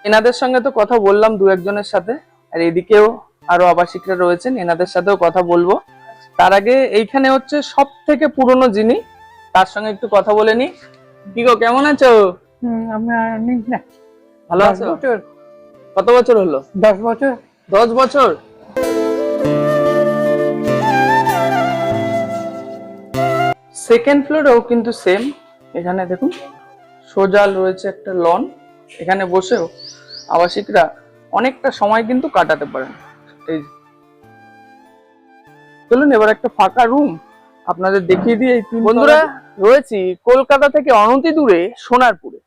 এনাদের সঙ্গে তো কথা বললাম দু একজনের সাথে, আর এদিকেও আরো আবাসিকরা রয়েছেন, এনাদের সাথেও কথা বলবো। তার আগে এইখানে হচ্ছে সব থেকে পুরনো যিনি, তার সঙ্গে একটু কথা বলে নি। কি গো, কেমন আছো? ভালো আছো? কত বছর হলো? 10 বছর। 10 বছর। সেকেন্ড ফ্লোরেও কিন্তু সেম। এখানে দেখুন সোজা রয়েছে একটা লন, এখানে বসেও আবাসিকরা অনেকটা সময় কিন্তু কাটাতে পারেন। এই চলুন এবার একটা ফাঁকা রুম আপনাদের দেখিয়ে দিই। বন্ধুরা, রয়েছি কলকাতা থেকে অনতি দূরে সোনারপুরে।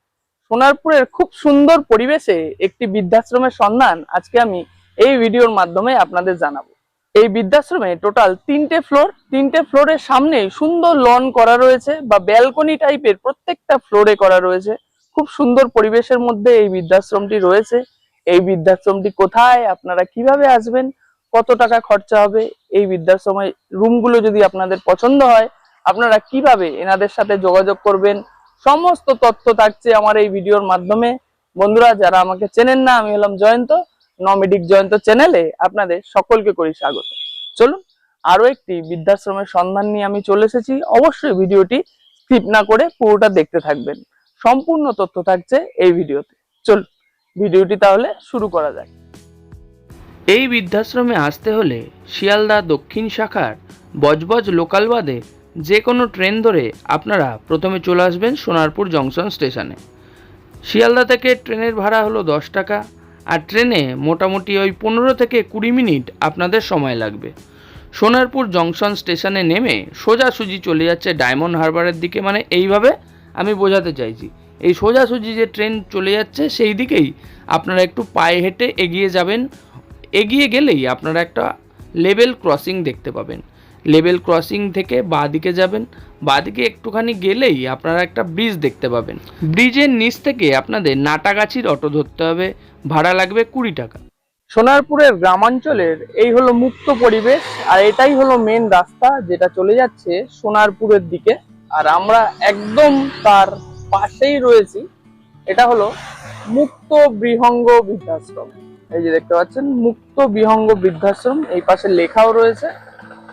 সোনারপুরের খুব সুন্দর পরিবেশে একটি বৃদ্ধাশ্রমের সন্ধান আজকে আমি এই ভিডিওর মাধ্যমে আপনাদের জানাবো। এই বৃদ্ধাশ্রমে টোটাল 3টে ফ্লোর, 3টে ফ্লোরের সামনে সুন্দর লন করা রয়েছে বা ব্যালকনি টাইপের প্রত্যেকটা ফ্লোরে করা রয়েছে। খুব সুন্দর পরিবেশের মধ্যে এই বৃদ্ধাশ্রমটি রয়েছে। এই বৃদ্ধাশ্রমটি কোথায়, আপনারা কিভাবে আসবেন, কত টাকা খরচা হবে, এই বৃদ্ধাশ্রমের রুমগুলো যদি আপনাদের পছন্দ হয় আপনারা কিভাবে এনাদের সাথে যোগাযোগ করবেন, সমস্ত তথ্য থাকছে আমার এই ভিডিওর মাধ্যমে। বন্ধুরা, যারা আমাকে চেনেন না, আমি হলাম জয়ন্ত, নমেডিক জয়ন্ত চ্যানেলে আপনাদের সকলকে করি স্বাগত। চলুন আরো একটি বৃদ্ধাশ্রমের সন্ধান নিয়ে আমি চলে এসেছি। অবশ্যই ভিডিওটি স্কিপ না করে পুরোটা দেখতে থাকবেন, সম্পূর্ণ তথ্য থাকছে এই ভিডিওতে। চলুন ভিডিওটি তাহলে শুরু করা যাক। এই বৃদ্ধাশ্রমে আসতে হলে শিয়ালদা দক্ষিণ শাখার বজবজ লোকাল বাদে যে কোনো ট্রেন ধরে আপনারা প্রথমে চলে আসবেন সোনারপুর জংশন স্টেশনে। শিয়ালদা থেকে ট্রেনের ভাড়া হলো 10 টাকা, আর ট্রেনে মোটামুটি ওই 15 থেকে 20 মিনিট আপনাদের সময় লাগবে। সোনারপুর জংশন স্টেশনে নেমে সোজাসুজি চলে যাচ্ছে ডায়মন্ড হারবারের দিকে, মানে এইভাবে আমি বোঝাতে চাইছি, এই সোজাসুজি যে ট্রেন চলে যাচ্ছে সেই দিকেই আপনারা একটু পায়ে হেঁটে এগিয়ে যাবেন। এগিয়ে গেলেই আপনারা একটা লেভেল ক্রসিং দেখতে পাবেন। লেভেল ক্রসিং থেকে বাঁদিকে যাবেন, বাঁদিকে একটুখানি গেলেই আপনারা একটা ব্রিজ দেখতে পাবেন। ব্রিজের নিচ থেকে আপনাদের নাটাগাছির অটো ধরতে হবে, ভাড়া লাগবে 20 টাকা। সোনারপুরের গ্রামাঞ্চলের এই হলো মুক্ত পরিবেশ, আর এটাই হলো মেন রাস্তা যেটা চলে যাচ্ছে সোনারপুরের দিকে। আর আমরা একদম তার পাশেই রয়েছি। এটা হলো মুক্ত বিহঙ্গ বৃদ্ধাশ্রম। এই যে দেখতে পাচ্ছেন মুক্ত বিহঙ্গ বৃদ্ধাশ্রম, এই পাশে লেখাও রয়েছে।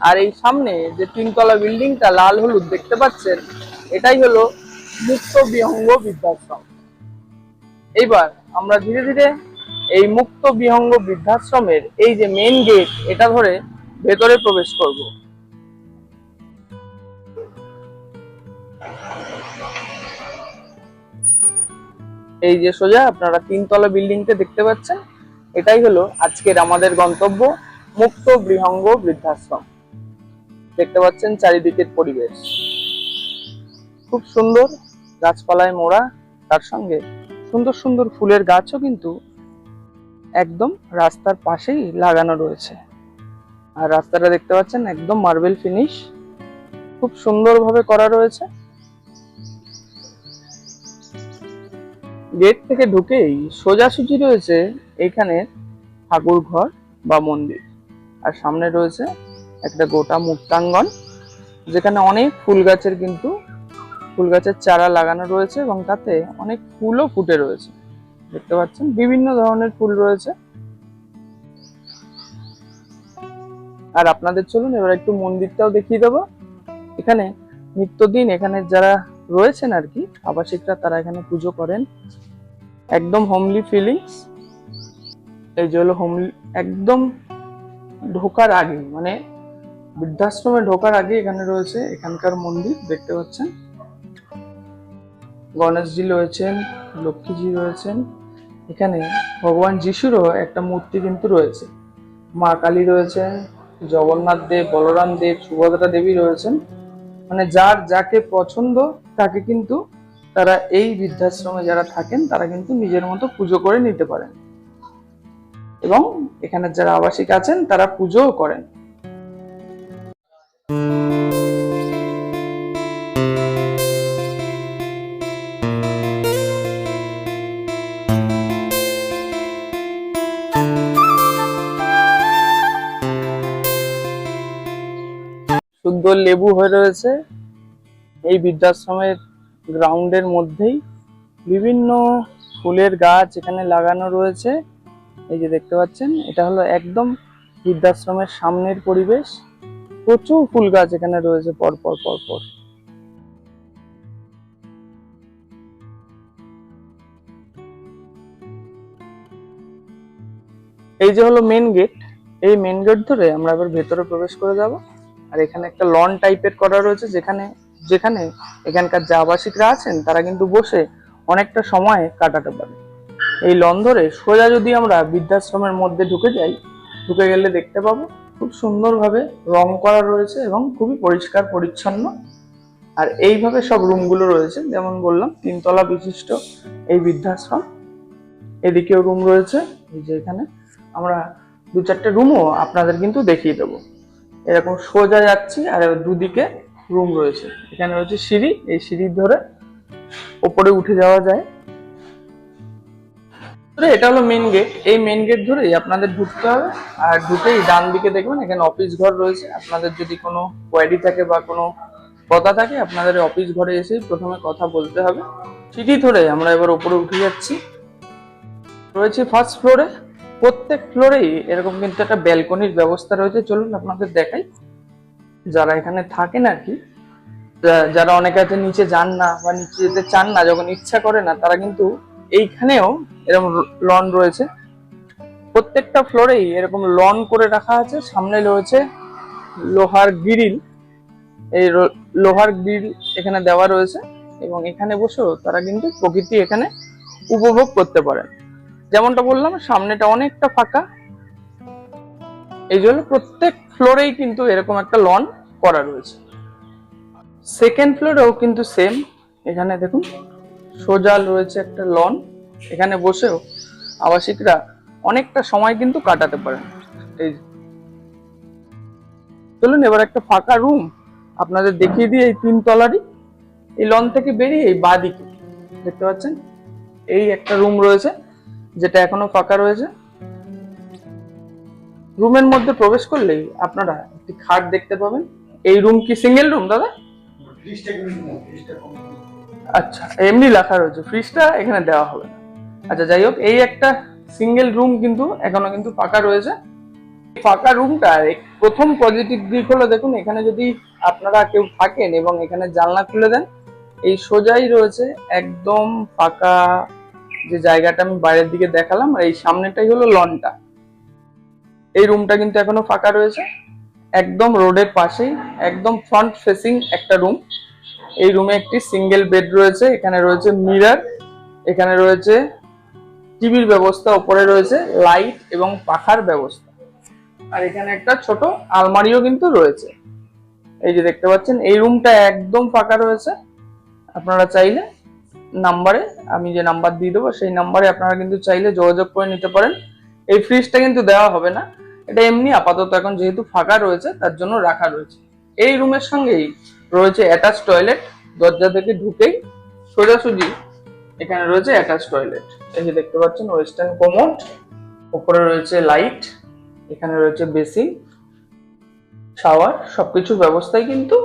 আর এই সামনে যে 3তলা বিল্ডিংটা লাল হলুদ দেখতে পাচ্ছেন, এটাই হলো মুক্ত বিহঙ্গ বৃদ্ধাশ্রম। এইবার আমরা ধীরে ধীরে এই মুক্ত বিহঙ্গ বৃদ্ধাশ্রমের এই যে মেন গেট, এটা ধরে ভেতরে প্রবেশ করব। এই যে সোজা আপনারা 3তলা বিল্ডিংটা দেখতে পাচ্ছেন, এটাই হলো আজকের আমাদের গন্তব্য, মুক্ত বিহঙ্গ বৃদ্ধাশ্রম। দেখতে পাচ্ছেন চারিদিকের পরিবেশ খুব সুন্দর, গাছপালায় মোড়া, তার সঙ্গে সুন্দর সুন্দর ফুলের গাছও কিন্তু একদম রাস্তার পাশেই লাগানো রয়েছে। আর রাস্তাটা দেখতে পাচ্ছেন একদম মার্বেল ফিনিশ, খুব সুন্দরভাবে করা রয়েছে। গেট থেকে ঢুকেই সোজাসুজি রয়েছে এখানে ঠাকুর ঘর বা মন্দির, আর সামনে রয়েছে একটা গোটা মুক্তাঙ্গন, যেখানে অনেক ফুল গাছের চারা লাগানো রয়েছে এবং তাতে অনেক ফুলও ফুটে রয়েছে। দেখতে পাচ্ছেন বিভিন্ন ধরনের ফুল রয়েছে। আর আপনাদের চলুন এবার একটু মন্দিরটাও দেখিয়ে দেবো। এখানে নিত্যদিন এখানে যারা রয়েছেন আর কি আবাসিকরা, তারা এখানে পুজো করেন। একদম হোমলি ফিলিংস। এই যে হলো হোমলি, একদম ঢোকার আগে, মানে বৃদ্ধাশ্রমে ঢোকার আগে এখানে রয়েছে এখানকার মন্দির। দেখতে পাচ্ছেন গণেশজি রয়েছেন, লক্ষ্মীজি রয়েছেন, এখানে ভগবান যিশুরও একটা মূর্তি কিন্তু রয়েছে, মা কালী রয়েছেন, জগন্নাথ দেব, বলরাম দেব, সুভদ্রা দেবী রয়েছেন। মানে যার যাকে পছন্দ তাকে কিন্তু তারা এই বৃদ্ধাশ্রমে যারা থাকেন তারা কিন্তু নিজের মতো পুজো করে নিতে পারেন, এবং এখানে যারা আবাসিক আছেন তারা পুজোও করেন। সুন্দর লেবু হয়ে রয়েছে এই বৃদ্ধাশ্রমের গ্রাউন্ডের মধ্যেই। বিভিন্ন ফুলের গাছ এখানে লাগানো রয়েছে। এই যে দেখতে পাচ্ছেন, এটা হলো একদম বৃদ্ধাশ্রমের সামনের পরিবেশ। প্রচুর ফুল গাছ এখানে রয়েছে পর পর পর পর। এই যে হলো মেন গেট। এই মেন গেট ধরে আমরা এবার ভেতরে প্রবেশ করে যাব। আর এখানে একটা লন টাইপের করা রয়েছে, যেখানে যেখানে এখানকার যে আবাসিকরা আছেন তারা কিন্তু বসে অনেকটা সময় কাটাতে পারে। এই লন ধরে সোজা যদি আমরা বৃদ্ধাশ্রমের মধ্যে ঢুকে যাই, ঢুকে গেলে দেখতে পাবো খুব সুন্দরভাবে রং করা রয়েছে এবং খুবই পরিষ্কার পরিচ্ছন্ন। আর এইভাবে সব রুমগুলো রয়েছে, যেমন বললাম 3 তলা বিশিষ্ট এই বৃদ্ধাশ্রম। এদিকেও রুম রয়েছে। এই যে এখানে আমরা 2-4টে রুমও আপনাদের কিন্তু দেখিয়ে দেবো। এরকম সোজা যাচ্ছি আর দুদিকে রুম রয়েছে। এখানে রয়েছে সিঁড়ি, এই সিঁড়ি ধরে ওপরে উঠে যাওয়া যায়। এটা হলো মেন গেট। এই মেন গেট ধরেই আপনাদের ঢুকতে হবে। আর ঢুকেই ডান দিকে দেখবেন এখানে অফিস ঘর রয়েছে। আপনাদের যদি কোনো কোয়ারি থাকে বা কোনো কথা থাকে, আপনাদের অফিস ঘরে এসেই প্রথমে কথা বলতে হবে। সিঁড়ি ধরে আমরা এবার উপরে উঠে যাচ্ছি। রয়েছে ফার্স্ট ফ্লোরে। প্রত্যেক ফ্লোরেই এরকম কিন্তু একটা ব্যালকনির ব্যবস্থা রয়েছে। চলুন আপনাদের দেখাই। যারা এখানে থাকেন আর কি, যারা অনেকে আছে নিচে যান না বা নিচে যেতে চান না, যখন ইচ্ছা করে না, তারা কিন্তু এইখানেও এরকম লন রয়েছে। প্রত্যেকটা ফ্লোরেই এরকম লন করে রাখা আছে। সামনে রয়েছে লোহার গ্রিল। এই লোহার গ্রিল এখানে দেওয়া রয়েছে এবং এখানে বসেও তারা কিন্তু প্রকৃতি এখানে উপভোগ করতে পারেন। যেমনটা বললাম, সামনেটা অনেকটা ফাঁকা। এই জন্য প্রত্যেক ফ্লোরেই কিন্তু এরকম একটা লন করা রয়েছে। সেকেন্ড ফ্লোরেও কিন্তু সেম। এখানে দেখুন সোজা রয়েছে একটা লন। এখানে বসেও আবাসিকরা অনেকটা সময় কিন্তু কাটাতে পারেন। এই চলুন এবার একটা ফাঁকা রুম আপনাদের দেখিয়ে দিই। এই 3 তলারই এই লন থেকে বেরিয়ে এই বাঁ দিকে দেখতে পাচ্ছেন এই একটা রুম রয়েছে, যেটা এখনো ফাঁকা রয়েছে। রুমের মধ্যে প্রবেশ করলেই আপনারা একটি খাট দেখতে পাবেন। এই রুম কি সিঙ্গেল রুম দাদা? আচ্ছা, এমনি লেখা রয়েছে, ফ্রিজটা এখানে দেওয়া হবে না। আচ্ছা, যাই হোক, এই একটা সিঙ্গেল রুম কিন্তু এখনো কিন্তু ফাঁকা রয়েছে। ফাঁকা রুমটা প্রথম পজিটিভ দিক হলো, দেখুন এখানে যদি আপনারা কেউ থাকেন এবং এখানে জানলা খুলে দেন, এই সোজাই রয়েছে একদম ফাঁকা যে জায়গাটা আমি বাইরের দিকে দেখালাম, আর এই সামনেটাই হলো লনটা। এই রুমটা কিন্তু এখনো ফাঁকা রয়েছে, একদম রোডের পাশেই, একদম ফ্রন্ট ফেসিং একটা রুম। এই রুমে একটি সিঙ্গেল বেড রয়েছে। এখানে রয়েছে মিরর, এখানে রয়েছে টিভির ব্যবস্থা, উপরে রয়েছে লাইট এবং পাখার ব্যবস্থা। আর এখানে একটা ছোট আলমারিও কিন্তু রয়েছে। এই যে দেখতে পাচ্ছেন, এই রুমটা একদম ফাঁকা রয়েছে। আপনারা চাইলে নাম্বারে, আমি যে নাম্বার দিয়ে দেবো সেই নাম্বারে আপনারা কিন্তু চাইলে যোগাযোগ করে নিতে পারেন। এই ফ্রিজটা কিন্তু দেওয়া হবে না, এটা এমনি আপাতত এখন যেহেতু ফাঁকা রয়েছে তার জন্য রাখা রয়েছে। এই রুমের সঙ্গেই রয়েছে অ্যাটাচ টয়লেট। দরজা থেকে ঢুকেই সোজাসুজি এখানে রয়েছে অ্যাটাচ টয়লেট। এই যে দেখতে পাচ্ছেন ওয়েস্টার্ন কোমোড, উপরে রয়েছে লাইট, এখানে রয়েছে বেসিন, শাওয়ার, সবকিছু ব্যবস্থাই কিন্তু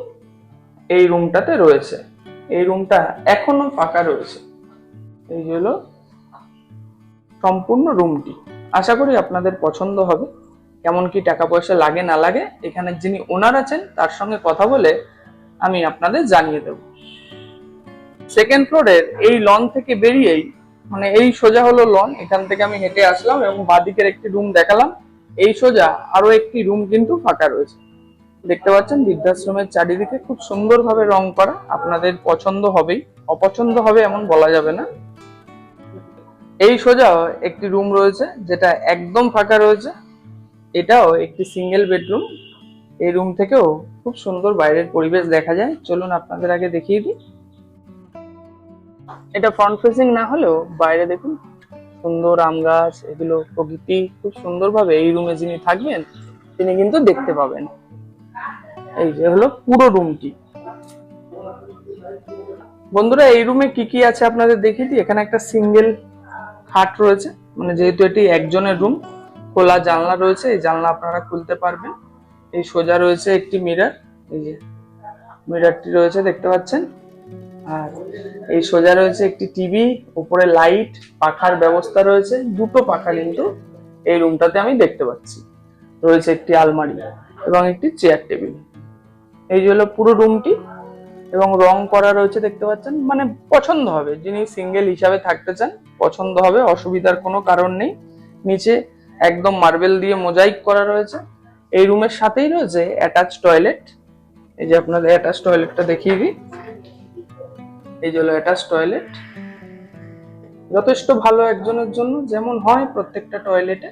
এই রুমটাতে রয়েছে। এই রুমটা এখনো ফাঁকা রয়েছে। এই হলো সম্পূর্ণ রুমটি। আশা করি আপনাদের পছন্দ হবে। কেমন কি টাকা পয়সা লাগে না লাগে, এখানে যিনি ওনার আছেন তার সঙ্গে কথা বলে আমি আপনাদের জানিয়ে দেব। সেকেন্ড ফ্লোরের এই লন থেকে বেরিয়েই, মানে এই সোজা হলো লন, এখান থেকে আমি হেঁটে আসলাম এবং বাঁদিকের একটি রুম দেখালাম। এই সোজা আরো একটি রুম কিন্তু ফাঁকা রয়েছে। দেখতে পাচ্ছেন বৃদ্ধাশ্রমের চারিদিকে খুব সুন্দরভাবে রং করা। আপনাদের পছন্দ হবেই, অপছন্দ হবে এমন বলা যাবে না। এই সোজা একটি রুম রয়েছে যেটা একদম ফাঁকা রয়েছে। এটাও একটি সিঙ্গেল বেডরুম। এই রুম থেকেও খুব সুন্দর বাইরের পরিবেশ দেখা যায়। চলুন আপনাদের আগে দেখিয়ে দিই। এটা ফ্রন্ট ফেসিং না হলেও বাইরে দেখুন সুন্দর আম গাছ, এগুলো প্রকৃতি খুব সুন্দরভাবে এই রুমে যিনি থাকবেন তিনি কিন্তু দেখতে পাবেন। এই যে হলো পুরো রুমটি। বন্ধুরা, এই রুমে কি কি আছে আপনাদের দেখিয়ে দিই। এখানে একটা সিঙ্গেল খাট রয়েছে, মানে যেহেতু এটি একজনের রুম, খোলা জানলা রয়েছে, এই জানলা আপনারা খুলতে পারবেন। এই সোজা রয়েছে একটি মিরর, এই যে মিররটি রয়েছে দেখতে পাচ্ছেন। আর এই সোজা রয়েছে একটি টিভি, উপরে লাইট, পাখার ব্যবস্থা রয়েছে, দুটো পাখা কিন্তু এই রুমটাতে আমি দেখতে পাচ্ছি। রয়েছে একটি আলমারি এবং একটি চেয়ার টেবিল। এই যে হলো পুরো রুমটি, এবং রং করা রয়েছে দেখতে পাচ্ছেন, মানে পছন্দ হবে, যিনি সিঙ্গেল হিসাবে থাকতে চান পছন্দ হবে, অসুবিধার কোনো কারণ নেই। নিচে একদম মার্বেল দিয়ে মোজাইক করা রয়েছে। এই রুমের সাথেই রয়েছে অ্যাটাচ টয়লেট। এই যে আপনাদের অ্যাটাচ টয়লেটটা দেখিয়ে দিই। এই যে হলো অ্যাটাচ টয়লেট, যথেষ্ট ভালো একজনের জন্য, যেমন হয় প্রত্যেকটা টয়লেটে।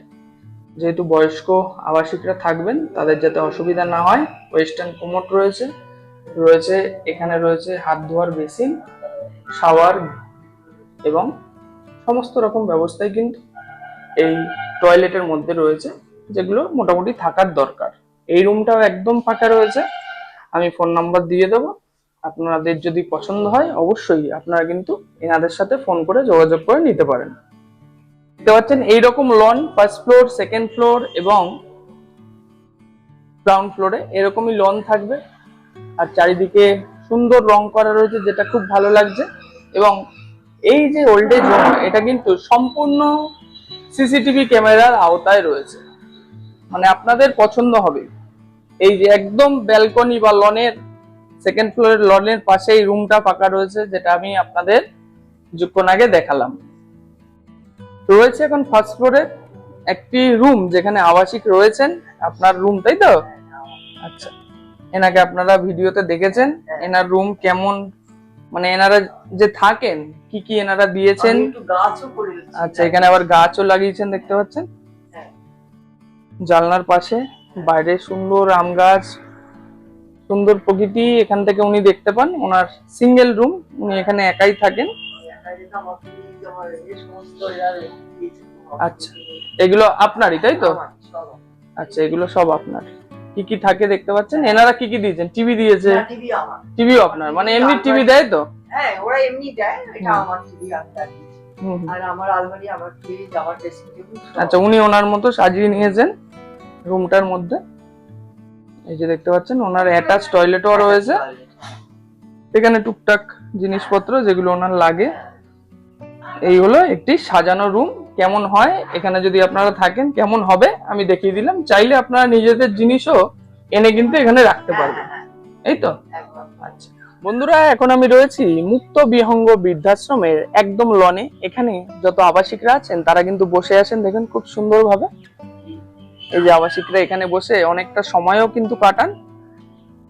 যেহেতু বয়স্ক আবাসিকরা থাকবেন, তাদের যাতে অসুবিধা না হয়, ওয়েস্টার্ন কোমোড রয়েছে। রয়েছে এখানে রয়েছে হাত ধোয়ার বেসিন, শাওয়ার এবং সমস্ত রকম ব্যবস্থাই কিন্তু এই টয়লেটের মধ্যে রয়েছে, যেগুলো মোটামুটি থাকার দরকার। এই রুমটাও একদম ফাঁকা রয়েছে। আমি ফোন নাম্বার দিয়ে দেবো, আপনাদের যদি পছন্দ হয় অবশ্যই আপনারা কিন্তু এনাদের সাথে ফোন করে যোগাযোগ করে নিতে পারেন। দেখতে পাচ্ছেন এইরকম lawn first floor, second floor এবং গ্রাউন্ড ফ্লোরে এরকমই লন থাকবে। আর চারিদিকে সুন্দর রং করা রয়েছে, যেটা খুব ভালো লাগছে। এবং এই যে ওল্ড এজ হোম, এটা কিন্তু সম্পূর্ণ সিসিটিভি ক্যামেরার আওতায় রয়েছে, মানে আপনাদের পছন্দ হবে। এই যে একদম ব্যালকনি বা লনের, সেকেন্ড ফ্লোরের লনের পাশেই রুমটা ফাঁকা রয়েছে, যেটা আমি আপনাদের কিছুক্ষণ আগে দেখালাম। রয়েছে এখন ফার্স্ট ফ্লোরে একটি রুম, যেখানে আবাসিক রয়েছেন। আপনার রুম, তাই তো? আচ্ছা, এনাকে আপনারা ভিডিওতে দেখেছেন। এনার রুম কেমন, মানে এনারা যে থাকেন কি কি এনারা দিয়েছেন। আচ্ছা, এখানে আবার গাছও লাগিয়েছেন দেখতে পাচ্ছেন। জানলার পাশে বাইরে সুন্দর আম গাছ, সুন্দর প্রকৃতি এখান থেকে উনি দেখতে পান। ওনার সিঙ্গেল রুম, উনি এখানে একাই থাকেন। আচ্ছা, এগুলো আপনারই, তাই তো? আচ্ছা, এগুলো সব আপনার। কি কি থাকে দেখতে পাচ্ছেন। এনারা কি কি দিয়েছেন? টিভি দিয়েছে। টিভিও আপনার, মানে এমনি টিভি দেয় তো? হ্যাঁ, ওরা এমনি দেয়। এটা আমার টিভি, আর আমার আলমারি, আমার ফ্রিজ, আমার ড্রেসিং টেবিল। আচ্ছা, উনি ওনার মতো সাজিয়ে নিয়েছেন রুমটার মধ্যে। এই যে দেখতে পাচ্ছেন ওনার অ্যাটাচ টয়লেটও রয়েছে। এখানে টুকটাক জিনিসপত্র যেগুলো ওনার লাগে। এই হলো একটি সাজানো রুম। কেমন হয় এখানে যদি আপনারা থাকেন, কেমন হবে আমি দেখিয়ে দিলাম। চাইলে আপনারা নিজেদের জিনিসও এনে কিন্তু এখানে রাখতে পারবেন, এই তো? আচ্ছা বন্ধুরা, এখন আমি রয়েছি মুক্ত বিহঙ্গ বৃদ্ধাশ্রমের একদম লনে। এখানে যত আবাসিকরা আছেন তারা কিন্তু বসে আছেন, দেখেন খুব সুন্দরভাবে। এই যে আবাসিকরা এখানে বসে অনেকটা সময়ও কিন্তু কাটান।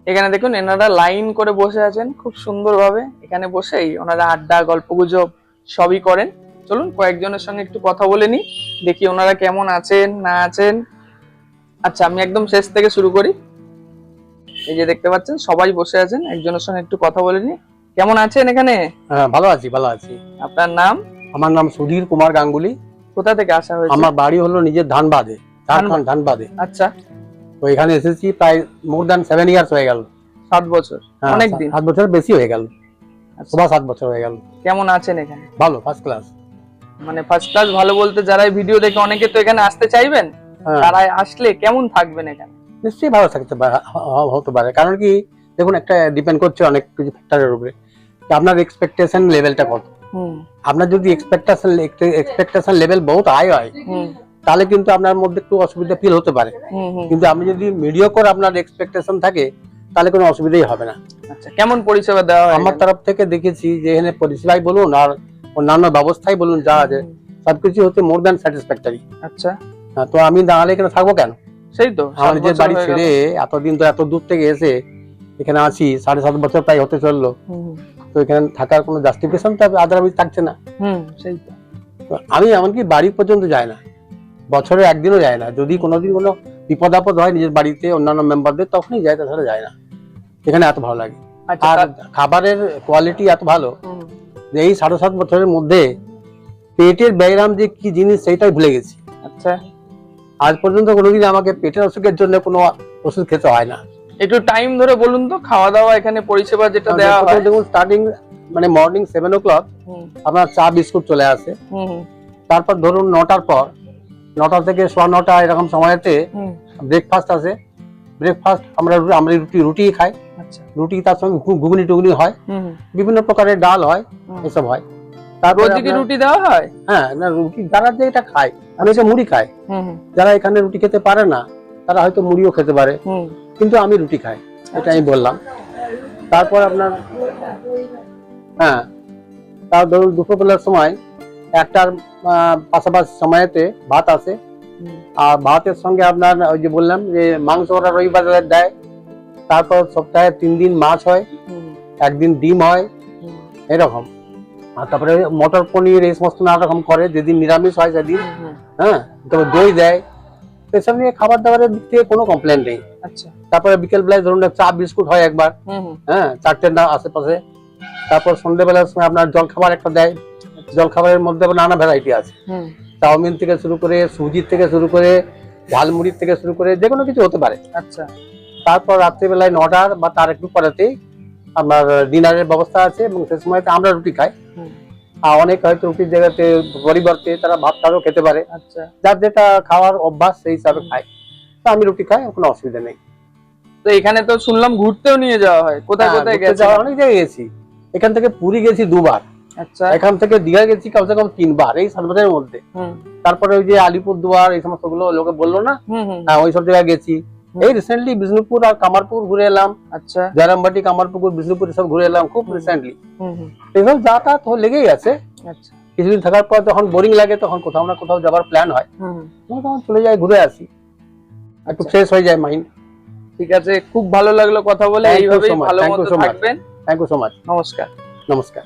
এখানে দেখুন এনারা লাইন করে বসে আছেন খুব সুন্দরভাবে। এখানে বসেই ওনারা আড্ডা, গল্পগুজব সবই করেন। চলুন কয়েকজনের সঙ্গে একটু কথা বলে নি, দেখি ওনারা কেমন আছেন না আছেন। আচ্ছা, আমি একদম শেষ থেকে শুরু করি। এই যে দেখতে পাচ্ছেন সবাই বসে আছেন, একজনের সঙ্গে একটু কথা বলে নি। কেমন আছেন এখানে? হ্যাঁ, ভালো আছি, ভালো আছি। আপনার নাম? আমার নাম সুধীর কুমার গাঙ্গুলি। কোথা থেকে আসা হয়েছে? আমার বাড়ি হলো নিজের ধানবাদে, ধানবাদে। আচ্ছা, তো এখানে এসেছি প্রায় মোর দ্যান 7 ইয়ার্স হয়ে গেল। 7 বছর, অনেকদিন। 7 বছর বেশি হয়ে গেল, 7 বছর হয়ে গেল। কেমন আছেন এখানে? ভালো, ফার্স্ট ক্লাস। মানে ফার্স্ট ক্লাস ভালো বলতে, যারা ভিডিও দেখে অনেকে তো এখানে আসতে চাইবেন, তারা আসলে কেমন থাকবেন এখানে? নিশ্চয়ই ভালো থাকতে পারে, হতে পারে। কারণ কি দেখুন, একটা ডিপেন্ড করছে অনেক কিছু ফ্যাক্টরের উপরে, আপনার এক্সপেকটেশন লেভেলটা কত। আপনার যদি এক্সপেকটেশন লেভেল বহুত হাই হয়, তাহলে কিন্তু আপনার মধ্যে একটু অসুবিধা ফিল হতে পারে। কিন্তু আপনি যদি মিডিওকর আপনার এক্সপেকটেশন থাকে, তাহলে কোনো অসুবিধাই হবে না। আচ্ছা, কেমন পরিষেবা দেওয়া হয়? আমার তরফ থেকে দেখেছি যে এখানে পরিষেবাই বলুন আর অন্যান্য ব্যবস্থাই বলুন, যা আছে সবকিছু হচ্ছে মোর দ্যান স্যাটিসফ্যাক্টরি। আচ্ছা, তো আমি দাঁড়ালে এখানে থাকবো কেন? সেই তো, আমার নিজের বাড়ি ছেড়ে এতদিন তো এত দূর থেকে এসে এখানে আছি, 7.5 বছর প্রায় হতে চললো। তো এখানে থাকার কোনো জাস্টিফিকেশন তো আদারওয়াইজ থাকছে না। সেই তো। আমি এমনকি বাড়ি পর্যন্ত যাই না, বছরে একদিনও যায় না। যদি কোনোদিন কোনো বিপদ আপদ হয় নিজের বাড়িতে অন্যান্য মেম্বারদের, তখনই যায়, তাছাড়া যায় না। এখানে এত ভালো লাগে। আর খাবারের কোয়ালিটি এত ভালো যে এই 7.5 বছরের মধ্যে পেটের ব্যায়াম যে কি জিনিস সেটাই ভুলে গেছি। আচ্ছা, আজ পর্যন্ত কোনোদিন আমাকে পেটের অসুখের জন্য কোনো ওষুধ খেতে হয় না। একটু টাইম ধরে বলুন তো, খাওয়া দাওয়া এখানে পরিষেবা যেটা দেওয়া হয়? দেখুন, স্টার্টিং মানে মর্নিং 7 o'clock আপনার চা বিস্কুট চলে আসে। তারপর ধরুন 9টার পর, 9টা থেকে 9:15 এরকম সময়তে ব্রেকফাস্ট আসে। ব্রেকফাস্ট আমরা রুটি খাই। আচ্ছা। রুটি তার সঙ্গে ঘুগনি টুগনি হয়, হুম। বিভিন্ন প্রকারের ডাল হয়, হুম। এসব হয়। তারপরে রোজই কি আপনার- রুটি দেওয়া হয়? হ্যাঁ, না রুটি যারা যেটা খায়, অনেকে মুড়ি খায়, হুম। যারা এখানে রুটি খেতে পারে না তারা হয়তো মুড়িও খেতে পারে, হুম। কিন্তু আমি রুটি খাই, এটা আমি বললাম। তারপর আপনার হ্যাঁ, তার ধরুন দুপুরবেলার সময় একটার পাশাপাশি সময়তে ভাত আসে, হুম। আর ভাতের সঙ্গে আপনার ওই যে বললাম যে মাংস ওরা রবিবারে দেয়। তারপর সপ্তাহে 3 দিন মাছ হয়, হুম। একদিন ডিম হয়, হুম। এরকম। আর তারপরে মটর পনির এই সমস্ত নানা রকম করে, যেদিন নিরামিষ হয় সেদিন। হুম। হ্যাঁ, তারপর দই দেয়। এসব নিয়ে খাবার দাবারের দিক থেকে কোনো কমপ্লেন নেই। আচ্ছা। তারপরে বিকেল বেলায় ধরুন চা বিস্কুট হয় একবার, হুম। হ্যাঁ, 4টে না আশেপাশে। তারপর সন্ধ্যেবেলার সময় আপনার জলখাবার একটা দেয়, জলখাবারের মধ্যে আবার নানা ভ্যারাইটি আছে, হুম। চাউমিন থেকে শুরু করে, সুজির থেকে শুরু করে, ঝালমুড়ির থেকে শুরু করে, যে কোনো কিছু হতে পারে। আচ্ছা। তারপর রাত্রিবেলায় 9টার বা তার একটু পরেতেই আপনার ডিনারের ব্যবস্থা আছে, এবং সে সময়তে আমরা রুটি খাই। হুম। আর অনেক হয়তো রুটির জায়গাতে পরিবর্তে তারা ভাত টাও খেতে পারে, আচ্ছা। যার যেটা খাওয়ার অভ্যাস সেই হিসাবে খায়। তো আমি রুটি খাই, কোনো অসুবিধা নেই। তো এখানে তো শুনলাম ঘুরতেও নিয়ে যাওয়া হয়, কোথায় হ্যাঁ, কোথায় ঘুরতে গেছে? যাওয়া অনেক জায়গায় গেছি। এখান থেকে পুরী গেছি 2 বার, আচ্ছা। এখান থেকে দীঘা গেছি কমসে কম 3 বার এই 7 বছরের মধ্যে। হুম। তারপরে ওই যে আলিপুরদুয়ার এই সমস্ত গুলো লোকে বললো না, হুম। হুম। হ্যাঁ ওই সব জায়গায় গেছি। এই রিসেন্টলি বিষ্ণুপুর আর কামারপুর ঘুরে এলাম, আচ্ছা। জয়রামবাটি, কামারপুকুর, বিষ্ণুপুর সব ঘুরে এলাম খুব রিসেন্টলি। হুম। হুম। এসব যাতায়াত লেগেই আছে। আচ্ছা। কিছুদিন থাকার পর যখন বোরিং লাগে তখন কোথাও না কোথাও যাবার প্ল্যান হয়, হুম। তখন চলে যাই, ঘুরে আসি, একটু ফ্রেশ হয়ে যায় মাইন্ড। ঠিক আছে, খুব ভালো লাগলো কথা বলে। Thank you এইভাবেই so much. ভালো Thank you মতো so much. থাকবেন। Thank you so much. নমস্কার। নমস্কার।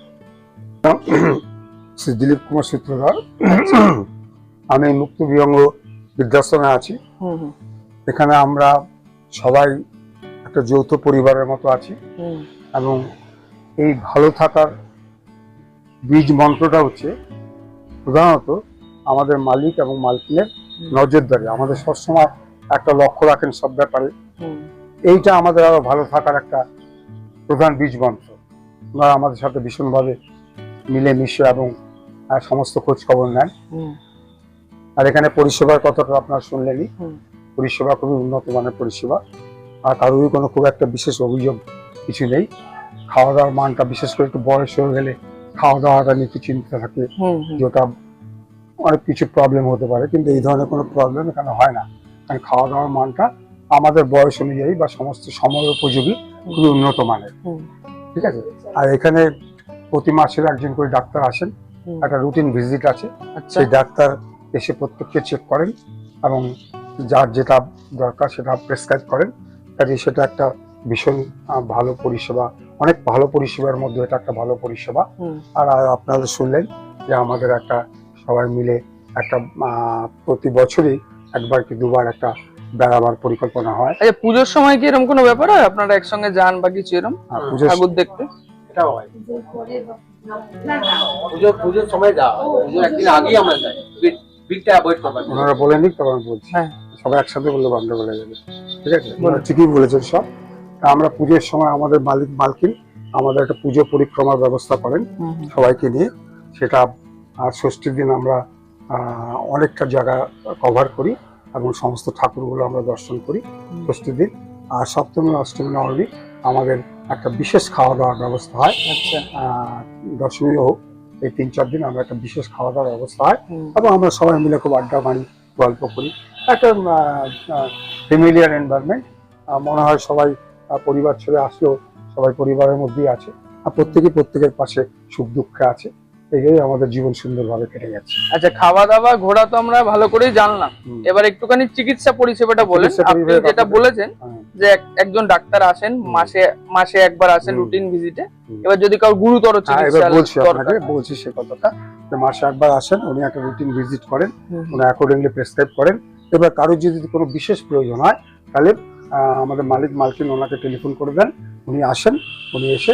শ্রী দিলীপ কুমার সূত্রধর। আমি মুক্ত বিহঙ্গ বৃদ্ধাশ্রমে আছি। হুম। হুম। এখানে আমরা সবাই একটা যৌথ পরিবারের মতো আছি, হুম। এবং এই ভালো থাকার বীজ মন্ত্রটা হচ্ছে প্রধানত আমাদের মালিক এবং মালকিনের নজরদারি। আমাদের সবসময় একটা লক্ষ্য রাখেন সব ব্যাপারে, হুম। এইটা আমাদের আরো ভালো থাকার একটা প্রধান বীজ মন্ত্র। ওনারা আমাদের সাথে ভীষণভাবে মিলেমিশে এবং সমস্ত খোঁজ খবর নেন। হুম। আর এখানে পরিষেবার কথাটা আপনারা শুনলেনই, হুম। পরিষেবা খুবই উন্নত মানের পরিষেবা। আর কারোরই কোনো খুব একটা বিশেষ অভিযোগ কিছু নেই। খাওয়া দাওয়ার মানটা, বিশেষ করে একটু বয়স হয়ে গেলে খাওয়া দাওয়াটা নিয়ে একটু চিন্তা থাকে, হুম। যেটা অনেক কিছু প্রবলেম হতে পারে, কিন্তু এই ধরনের কোনো প্রবলেম এখানে হয় না। কারণ খাওয়া দাওয়ার মানটা আমাদের বয়স অনুযায়ী বা সমস্ত সময় উপযোগী, খুবই উন্নত মানের। হুম। ঠিক আছে। আর এখানে প্রতি মাসের একজন করে ডাক্তার আসেন, হুম। একটা রুটিন ভিজিট আছে, আচ্ছা। সেই ডাক্তার এসে প্রত্যেককে চেক করেন এবং যার যেটা দরকার সেটা প্রেসক্রাইব করেন। কাজে সেটা একটা ভীষণ ভালো পরিষেবা, অনেক ভালো পরিষেবার মধ্যে এটা একটা ভালো পরিষেবা। হুম। আর আপনারা শুনলেন যে আমাদের একটা সবাই মিলে একটা প্রতি বছরই একবার কি দুবার একটা বেড়াবার পরিকল্পনা হয়। আচ্ছা, পুজোর সময় কি এরকম কোনো ব্যাপার হয়, আপনারা একসঙ্গে যান বা কিছু এরকম আর পুজোর ঠাকুর দেখতে? এটাও হয়, পুজোর সময় যাওয়া হয়, পুজোর একদিন আগেই আমরা যাই, ভিড়টা অ্যাভয়েড করবার জন্য। ওনারা বলেনি, তখন বলছি হ্যাঁ। সবাই একসাথে বললে বন্ধ বলে যাবে। ঠিক আছে, ওনারা ঠিকই বলেছেন সব। তা আমরা পুজোর সময় আমাদের মালিক মালকিন আমাদের একটা পুজো পরিক্রমার ব্যবস্থা করেন হুম। সবাইকে নিয়ে। সেটা ষষ্ঠীর দিন আমরা অনেকটা জায়গা কভার করি এবং সমস্ত ঠাকুরগুলো আমরা দর্শন করি ষষ্ঠীর দিন। আর সপ্তমী, অষ্টমী, নবমী আমাদের একটা বিশেষ খাওয়া দাওয়ার ব্যবস্থা হয়। আচ্ছা। দশমী হোক, এই 3-4 দিন আমরা একটা বিশেষ খাওয়া দাওয়ার ব্যবস্থা হয়, হুম। এবং আমরা সবাই মিলে খুব আড্ডা মারি, গল্প করি, একটা ফ্যামিলিয়ার এনভায়রনমেন্ট। মনে হয় সবাই পরিবার ছেড়ে আসলেও সবাই পরিবারের মধ্যেই আছে, আর প্রত্যেকেই প্রত্যেকের পাশে সুখ দুঃখে আছে। এইভাবেই আমাদের জীবন সুন্দরভাবে কেটে যাচ্ছে। আচ্ছা, খাওয়া দাওয়া ঘোরা তো আমরা ভালো করেই জানলাম। হুম। এবার একটুখানি চিকিৎসা পরিষেবাটা বলেন। চিকিৎসা আপনি পরিষেবা যেটা আপনাদের- বলেছেন হ্যাঁ। যে একজন ডাক্তার আসেন মাসে একবার আসেন হুম। রুটিন ভিজিটে। হুম। এবার যদি কারো গুরুতর হ্যাঁ, চিকিৎসা এবার বলছি দরকার আপনাকে, হয়। বলছি সে কথাটা, যে মাসে একবার আসেন, উনি একটা রুটিন ভিজিট করেন, হুম। উনি অ্যাকর্ডিংলি প্রেসক্রাইব করেন। এবার কারোর যদি কোনো বিশেষ প্রয়োজন হয় তাহলে আমাদের মালিক মালকিন ওনাকে টেলিফোন করে দেন, উনি আসেন, উনি এসে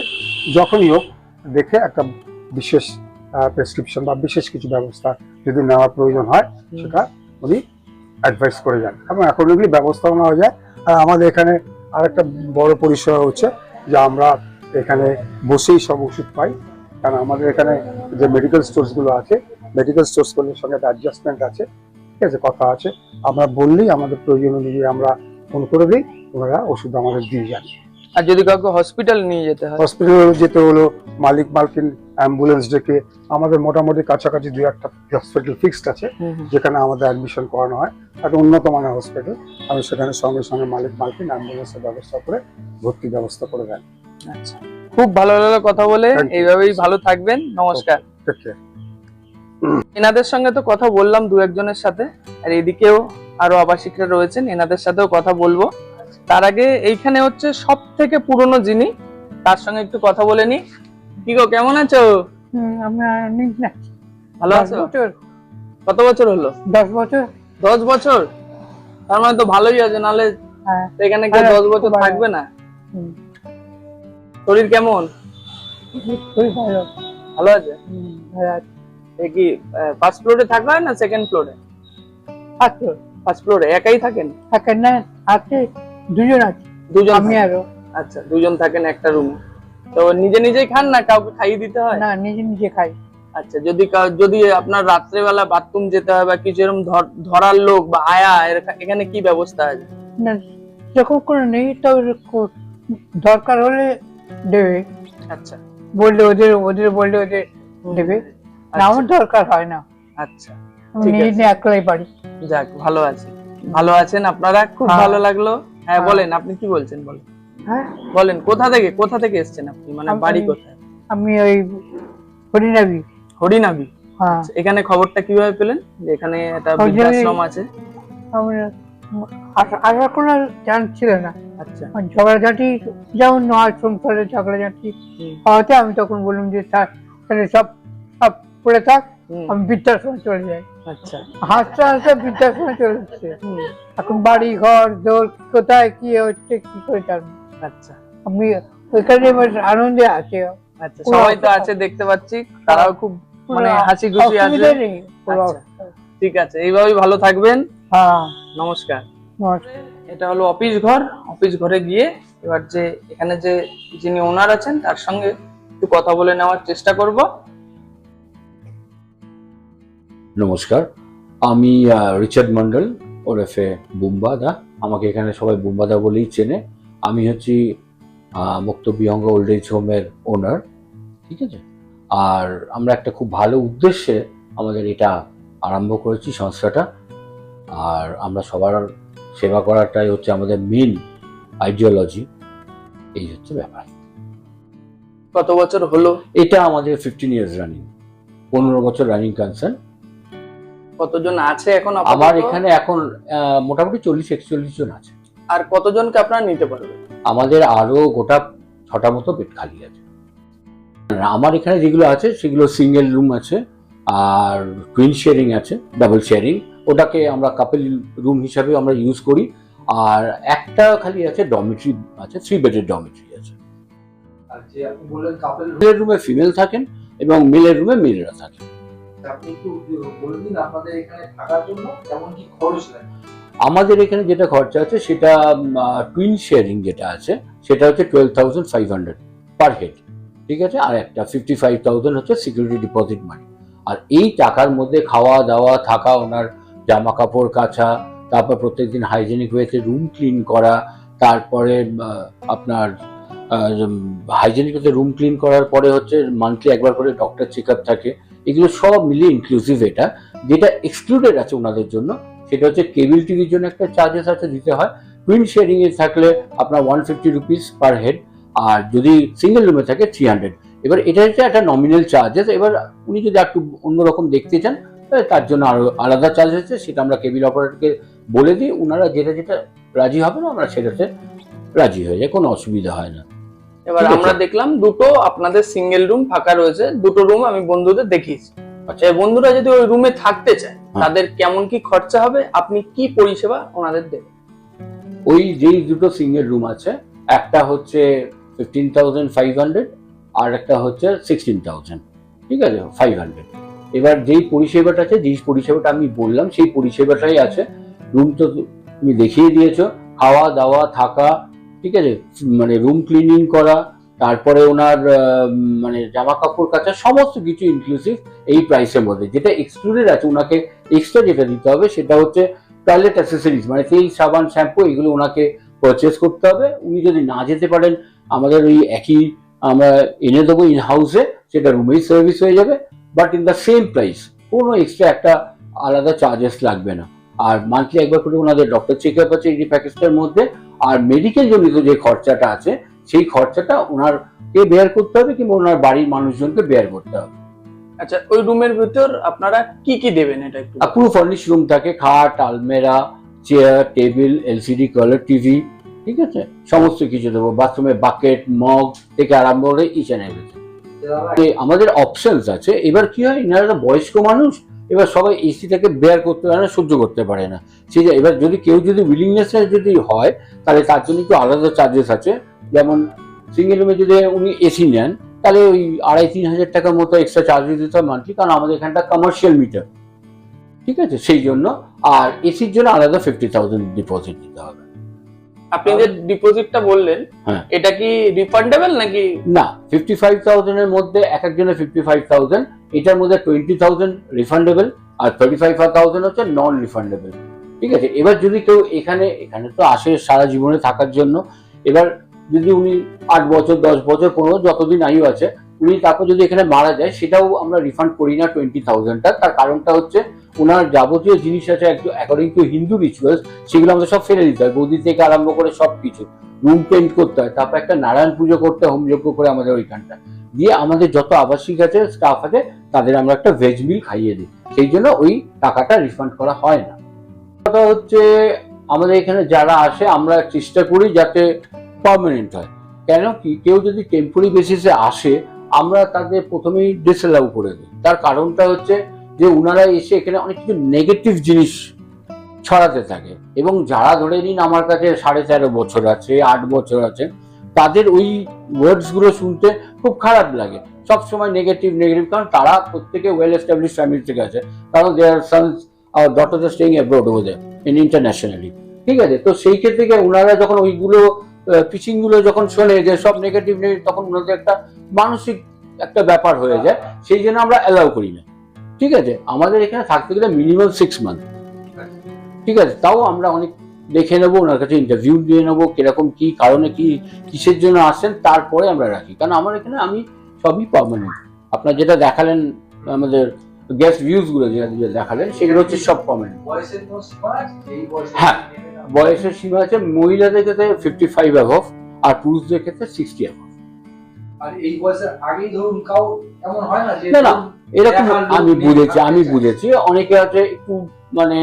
যখনই হোক দেখে একটা বিশেষ প্রেসক্রিপশন বা বিশেষ কিছু ব্যবস্থা যদি নেওয়ার প্রয়োজন হয় সেটা উনি অ্যাডভাইস করে যান, এবং অ্যাকর্ডিংলি ব্যবস্থাও নেওয়া যায়। আর আমাদের এখানে আরেকটা বড় পরিষেবা হচ্ছে যে আমরা এখানে বসেই সব ওষুধ পাই। কারণ আমাদের এখানে যে মেডিকেল স্টোরসগুলো আছে, মেডিকেল স্টোরসগুলোর সঙ্গে একটা অ্যাডজাস্টমেন্ট আছে, ঠিক আছে, কথা আছে। আমরা বললেই আমাদের প্রয়োজন অনুযায়ী আমরা ফোন করে দিই, ওনারা ওষুধ আমাদের দিয়ে যান। আর যদি কাউকে হসপিটাল নিয়ে যেতে হয়? হসপিটালে যেতে হলো মালিক মালকিন অ্যাম্বুলেন্স ডেকে, আমাদের মোটামুটি কাছাকাছি 2-1টা হসপিটাল ফিক্সড আছে যেখানে আমাদের অ্যাডমিশন করানো হয়। একটা উন্নত মানের হসপিটাল, আমি সেখানে সঙ্গে সঙ্গে মালিক মালকিন অ্যাম্বুলেন্সের ব্যবস্থা করে ভর্তির ব্যবস্থা করে দেন। আচ্ছা, খুব ভালো লাগলো কথা বলে। Thank you. এইভাবেই ভালো থাকবেন, নমস্কার। Take care. এনাদের সঙ্গে তো কথা বললাম দু একজনের সাথে, আর এদিকেও আরো আবাসিকরা রয়েছেন, এনাদের সাথেও কথা বলবো। তার আগে এইখানে হচ্ছে সব থেকে পুরনো যিনি, তার সঙ্গে একটু কথা বলে নি। কি গো, কেমন আছো? আমরা অনেক না, ভালো 10 আছো? বছর, কত বছর হলো? 10 বছর। 10 বছর? তার মানে তো ভালোই আছে, নাহলে হ্যাঁ, তো এখানে কেউ ভালো, 10 বছর খুব ভালো। থাকবে না। হুম। শরীর কেমন? খুবই ভালো। ভালো আছে? ভালো আছে। এ কি ফার্স্ট ফ্লোরে থাকা হয় না সেকেন্ড ফ্লোরে? আচ্ছা, ফার্স্ট ফ্লোরে একাই থাকেন? থাকেন না, আছে দুজন আছে, দুজন আমি থাকেন? আরো। আচ্ছা, দুজন থাকেন একটা রুমে। তো নিজে নিজেই খান না কাউকে খাইয়ে দিতে হয়? না, নিজে নিজে খাই। আচ্ছা, যদি আপনার রাত্রেবেলা বাথরুম যেতে হয় বা কিছু এরকম ধরার লোক বা আয়া, এখানে কি ব্যবস্থা আছে? না, যখন কোনো নেই তবে দরকার হলে দেবে, আচ্ছা বললে ওদের বললে ওদের দেবে। না, আমার দরকার হয় না, আচ্ছা, আমি ঠিক নিজে আছে। নিয়ে একলাই পারি। যাক, ভালো আছে, ভালো আছেন আপনারা, খুব হ্যাঁ। ভালো লাগলো। হ্যাঁ, হ্যাঁ। বলেন, আপনি কি বলছেন বলেন। হ্যাঁ, বলেন, কোথা থেকে এসেছেন আপনি, মানে বাড়ি কোথায়? আমি ওই হরিনাবি। হরিনাবি? হ্যাঁ, এখানে খবরটা কিভাবে পেলেন যে এখানে একটা ওই যে- বৃদ্ধাশ্রম আছে? আমরা আসার কোনো চান্স ছিল না। আচ্ছা, ঝগড়াঝাটি যেমন নয়, সংসারে ঝগড়াঝাটি হুম। হওয়াতে আমি তখন বললাম যে থাক, তাহলে সব পড়ে থাক, হুম, আমি বৃদ্ধাশ্রমে চলে যাই। আচ্ছা, হাসতে হাসতে বৃদ্ধাশ্রমে চলে যাচ্ছে। এখন বাড়ি ঘর দৌড় কোথায় কি হচ্ছে কি করে জানবো। আচ্ছা, আমি ওইখানে বেশ আনন্দে আছি। আচ্ছা, সবাই তো আছে দেখতে পাচ্ছি, তারাও খুব মানে হাসি খুশি আছে। অসুবিধা নেই কোনো। আচ্ছা। ঠিক আছে, এইভাবেই ভালো থাকবেন, হ্যাঁ, নমস্কার। নমস্কার। এটা হলো অফিস ঘরে গিয়ে এবার যে এখানে যে যিনি ওনার আছেন তার সঙ্গে একটু কথা বলে নেওয়ার চেষ্টা করব। নমস্কার, আমি রিচার্ড মন্ডল ওরফে বুম্বাদা। আমাকে এখানে সবাই বুম্বাদা বলেই চেনে। আমি হচ্ছি মুক্ত বিহঙ্গ ওল্ড এজ হোমের ওনার, ঠিক আছে। আর আমরা একটা খুব ভালো উদ্দেশ্যে আমাদের এটা আরম্ভ করেছি সংস্থাটা, আর আমরা সবার সেবা করাটাই হচ্ছে আমাদের মেন আইডিওলজি। এই হচ্ছে ব্যাপার। কত বছর হলো? এটা আমাদের 15 ইয়ার্স রানিং, 15 বছর রানিং কনসার্ন। কতজন আছে এখন আপাতত? আমার এখানে এখন মোটামুটি 40-41 জন আছে। আর কতজনকে আপনারা নিতে পারবেন? আমাদের আরো গোটা 6টা মতো বেড খালি আছে। আমার এখানে যেগুলো আছে সেগুলো সিঙ্গেল রুম আছে, আর টুইন শেয়ারিং আছে, ডাবল শেয়ারিং, ওটাকে আমরা কাপল রুম হিসাবে আমরা ইউজ করি। আর একটা খালি আছে ডরমিটরি আছে, 3 বেডের ডরমিটরি আছে। আর যে আপনি বললেন কাপল রুমে ফিমেল থাকেন এবং মেলের রুমে মেলেরা থাকেন। আপনি একটু বলে দিন আপনাদের এখানে থাকার জন্য কেমন কি খরচ লাগে? আমাদের এখানে যেটা খরচা আছে সেটা টুইন শেয়ারিং যেটা আছে সেটা হচ্ছে 12,500 পার হেড, ঠিক আছে। আর একটা 55,000 হচ্ছে সিকিউরিটি ডিপোজিট মানি। আর এই টাকার মধ্যে খাওয়া দাওয়া থাকা, ওনার জামা কাপড় কাচা, তারপর প্রত্যেকদিন হাইজেনিক ওয়েতে রুম ক্লিন করা, তারপরে আপনার হাইজেনিক ওয়েতে রুম ক্লিন করার পরে হচ্ছে মান্থলি একবার করে ডক্টর চেক আপ থাকে, এগুলো সব মিলিয়ে ইনক্লুসিভ। এটা যেটা এক্সক্লুডেড আছে ওনাদের জন্য সেটা হচ্ছে কেবল টিভির জন্য একটা চার্জেস আছে, দিতে হয়। টুইন শেয়ারিং এ থাকলে আপনার 150 রুপিস পার হেড, আর যদি সিঙ্গেল রুমে থাকে 300। এবার এটা হচ্ছে একটা নমিনাল চার্জেস। এবার উনি যদি একটু অন্যরকম দেখতে চান তাহলে তার জন্য আরো আলাদা চার্জ হচ্ছে, সেটা আমরা কেবিল অপারেটরকে বলে দিই, ওনারা যেটা রাজি হবে না আমরা সেটাতে রাজি হয়ে যায়, কোনো অসুবিধা হয় না। এবার ঠিক আছে। আমরা দেখলাম দুটো আপনাদের সিঙ্গেল রুম ফাঁকা রয়েছে, দুটো রুম আমি বন্ধুদের দেখিয়েছি। আচ্ছা। বন্ধুরা যদি ওই রুমে থাকতে চায় হ্যাঁ। তাদের কেমন কি খরচা হবে, আপনি কি পরিষেবা ওনাদের দেবেন? ওই যেই দুটো সিঙ্গেল রুম আছে, একটা হচ্ছে 15,500 আর একটা হচ্ছে 16,000, ঠিক আছে, 500। এবার যেই পরিষেবাটা আছে, যেই পরিষেবাটা আমি বললাম সেই পরিষেবাটাই আছে। রুম তো তুমি দেখিয়ে দিয়েছো, খাওয়া দাওয়া থাকা, ঠিক আছে, মানে রুম ক্লিনিং করা, তারপরে ওনার মানে জামা কাপড় কাচা, সমস্ত কিছু ইনক্লুসিভ এই প্রাইসের মধ্যে। যেটা এক্সক্লুডেড আছে, ওনাকে এক্সট্রা যেটা দিতে হবে সেটা হচ্ছে টয়লেট অ্যাক্সেসরিজ, মানে সেই সাবান শ্যাম্পু, এগুলো ওনাকে পারচেস করতে হবে। উনি যদি না যেতে পারেন আমাদের ওই একই আমরা এনে দেবো ইন হাউসে, সেটা রুমেই সার্ভিস হয়ে যাবে, but in the same price, কোনো এক্সট্রা একটা আলাদা চার্জেস লাগবে না। আর মান্থলি একবার করে ওনাদের ডক্টর চেক আপ আছে এই প্যাকেজটার মধ্যে, আর মেডিকেল জনিত যে খরচাটা আছে সেই খরচাটা ওনারকে বেয়ার করতে হবে কিংবা ওনার বাড়ির মানুষজনকে বেয়ার করতে হবে। আচ্ছা, ওই রুমের ভিতর আপনারা কি কি দেবেন এটা একটু আর পুরো ফার্নিশ রুম থাকে, খাট, আলমেরা, chair, table, LCD colour TV, ঠিক আছে, সমস্ত কিছু দেবো। বাথরুমে বাকেট, মগ থেকে আরম্ভ করে ইচ অ্যান্ড এভরিথিং আমাদের অপশনস আছে। এবার কি হয়, এনারা বয়স্ক মানুষ, এবার সবাই এসিটাকে বেয়ার করতে পারে না, সহ্য করতে পারে না। সেই এবার যদি কেউ যদি উইলিংনেস যদি হয় তাহলে তার জন্য একটু আলাদা চার্জেস আছে। যেমন সিঙ্গেল রুমে যদি উনি এসি নেন তাহলে ওই 2,500-3,000 টাকার মতো এক্সট্রা চার্জেস দিতে হয় মান্থলি, কারণ আমাদের এখানটা কমার্শিয়াল মিটার, ঠিক আছে, সেই জন্য। আর এসির জন্য আলাদা 50,000 ডিপোজিট দিতে হবে। আপনি যে ডিপোজিটটা বললেন, হ্যাঁ। এটা কি রিফান্ডেবল নাকি? না, 55,000 এর মধ্যে এক একজনের 55,000, এটার মধ্যে 20,000 রিফান্ডেবল আর 35,000 হচ্ছে নন রিফান্ডেবল, ঠিক আছে। এবার যদি কেউ এখানে তো আসে সারা জীবনে থাকার জন্য, এবার যদি উনি 8 বছর 10 বছর 15 যতদিন আয়ু আছে উনি, তারপর যদি এখানে মারা যায় সেটাও আমরা রিফান্ড করি না 20,000টা। তার কারণটা হচ্ছে ওনার যাবতীয় জিনিস আছে একটু অ্যাকর্ডিং টু হিন্দু রিচুয়ালস, সেগুলো আমাদের সব ফেলে দিতে হয়, গদি থেকে আরম্ভ করে সব কিছু, রুম পেন্ট করতে হয়, তারপর একটা নারায়ণ পুজো করতে হয়, হোমযজ্ঞ করে আমাদের ওইখানটা দিয়ে আমাদের যত আবাসিক আছে স্টাফ আছে তাদের আমরা একটা ভেজ মিল খাইয়ে দিই, সেই জন্য ওই টাকাটা রিফান্ড করা হয় না। কথা হচ্ছে আমাদের এখানে যারা আসে আমরা চেষ্টা করি যাতে পার্মানেন্ট হয়। কেন কি, কেউ যদি টেম্পোরারি বেসিসে আসে আমরা তাদের প্রথমেই ডিসঅ্যালাউ করে দিই। তার কারণটা হচ্ছে যে ওনারা এসে এখানে অনেক কিছু নেগেটিভ জিনিস ছড়াতে থাকে, এবং যারা ধরে নিন আমার কাছে 13.5 বছর আছে, 8 বছর আছে, তাদের ওই ওয়ার্ডস গুলো শুনতে খুব খারাপ লাগে, সবসময় নেগেটিভ, কারণ তারা প্রত্যেকে ওয়েল এস্টাবলিশ ফ্যামিলি থেকে আছে, কারণ দেয়ার সন্স আর ডটার্স আর staying abroad over there in internationally, ঠিক আছে। তো সেই ক্ষেত্রে ওনারা যখন ওইগুলো পিচিং গুলো যখন শোনে যে সব নেগেটিভ, তখন ওনাদের একটা মানসিক একটা ব্যাপার হয়ে যায়, সেই জন্য আমরা অ্যালাউ করি না, ঠিক আছে। আমাদের এখানে থাকতে গেলে মিনিমাম 6 মান্থ, ঠিক আছে, তাও আমরা অনেক দেখে নেবো, ওনার কাছে ইন্টারভিউ দিয়ে নেবো কিরকম কি কারণে কি কিসের জন্য আসেন, তারপরে আমরা রাখি। কারণ আমার এখানে আমি সবই পার্মানেন্ট। আপনার যেটা দেখালেন আমাদের গেস্ট ভিউজ গুলো যেটা দেখালেন সেগুলো হচ্ছে সব পার্মানেন্ট। বয়সের কোনো সীমা আছে? এই বয়সে হ্যাঁ, বয়সের সীমা আছে, মহিলাদের ক্ষেত্রে 55 অ্যাবভ আর পুরুষদের ক্ষেত্রে 60 অ্যাবভ। আর এই বয়সের আগেই ধরুন কাউ এমন হয় না যে না এরকম আমি বুঝেছি অনেকে আছে একটু মানে